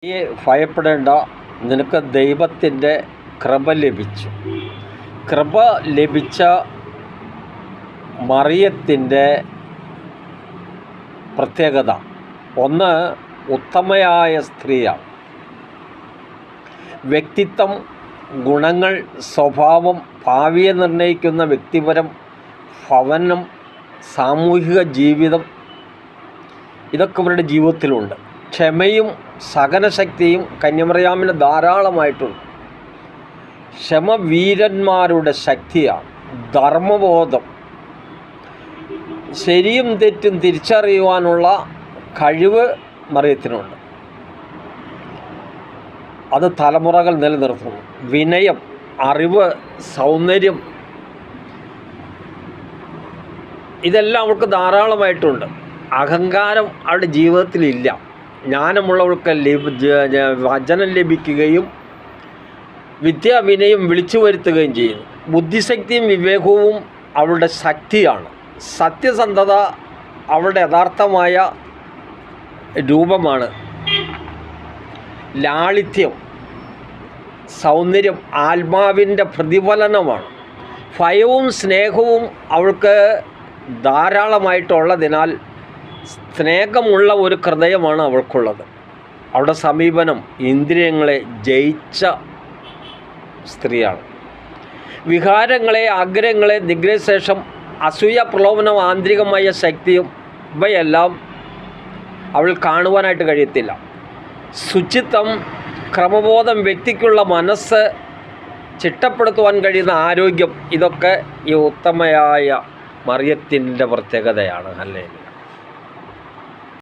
നീ ഭയപ്പെടേണ്ട, നിനക്ക് ദൈവത്തിൻ്റെ കൃപ ലഭിച്ചു. കൃപ ലഭിച്ച മറിയത്തിൻ്റെ പ്രത്യേകത ഒന്ന്, ഉത്തമയായ സ്ത്രീയാണ്. വ്യക്തിത്വം, ഗുണങ്ങൾ, സ്വഭാവം, ഭാവിയെ നിർണ്ണയിക്കുന്ന വ്യക്തിപരം, ഭവനം, സാമൂഹിക ജീവിതം, ഇതൊക്കെ ഇവരുടെ ജീവിതത്തിലുണ്ട്. ക്ഷമയും സഹനശക്തിയും കന്യമറിയാമിന് ധാരാളമായിട്ടുണ്ട്. ക്ഷമ വീരന്മാരുടെ ശക്തിയാണ്. ധർമ്മബോധം, ശരിയും തെറ്റും തിരിച്ചറിയുവാനുള്ള കഴിവ് മറിയത്തിനുണ്ട്. അത് തലമുറകൾ നിലനിർത്തുന്നു. വിനയം, അറിവ്, സൗന്ദര്യം, ഇതെല്ലാം അവൾക്ക് ധാരാളമായിട്ടുണ്ട്. അഹങ്കാരം അവളുടെ ജീവിതത്തിലില്ല. ജ്ഞാനമുള്ളവൾക്ക് വചനം ലഭിക്കുകയും വിദ്യാവിനയം വിളിച്ചു വരുത്തുകയും ചെയ്യുന്നു. ബുദ്ധിശക്തിയും വിവേകവും അവളുടെ ശക്തിയാണ്. സത്യസന്ധത അവളുടെ യഥാർത്ഥമായ രൂപമാണ്. ലാളിത്യം, സൗന്ദര്യം ആത്മാവിൻ്റെ പ്രതിഫലനമാണ്. ഭയവും സ്നേഹവും അവൾക്ക് ധാരാളമായിട്ടുള്ളതിനാൽ സ്നേഹമുള്ള ഒരു ഹൃദയമാണ് അവൾക്കുള്ളത്. അവളുടെ സമീപനം ഇന്ദ്രിയങ്ങളെ ജയിച്ച സ്ത്രീയാണ്. വികാരങ്ങളെ, ആഗ്രഹങ്ങളെ നിഗ്രഹശേഷം അസൂയ, പ്രലോഭനം, ആന്തരികമായ ശക്തിയും ഇവയെല്ലാം അവൾ കാണുവാനായിട്ട് കഴിയത്തില്ല. ശുചിത്വം, ക്രമബോധം, വ്യക്തിക്കുള്ള മനസ്സ്, ചിട്ടപ്പെടുത്തുവാൻ കഴിയുന്ന ആരോഗ്യം, ഇതൊക്കെ ഈ ഉത്തമയായ മറിയത്തിൻ്റെ പ്രത്യേകതയാണ്. ഹല്ലേലൂയ.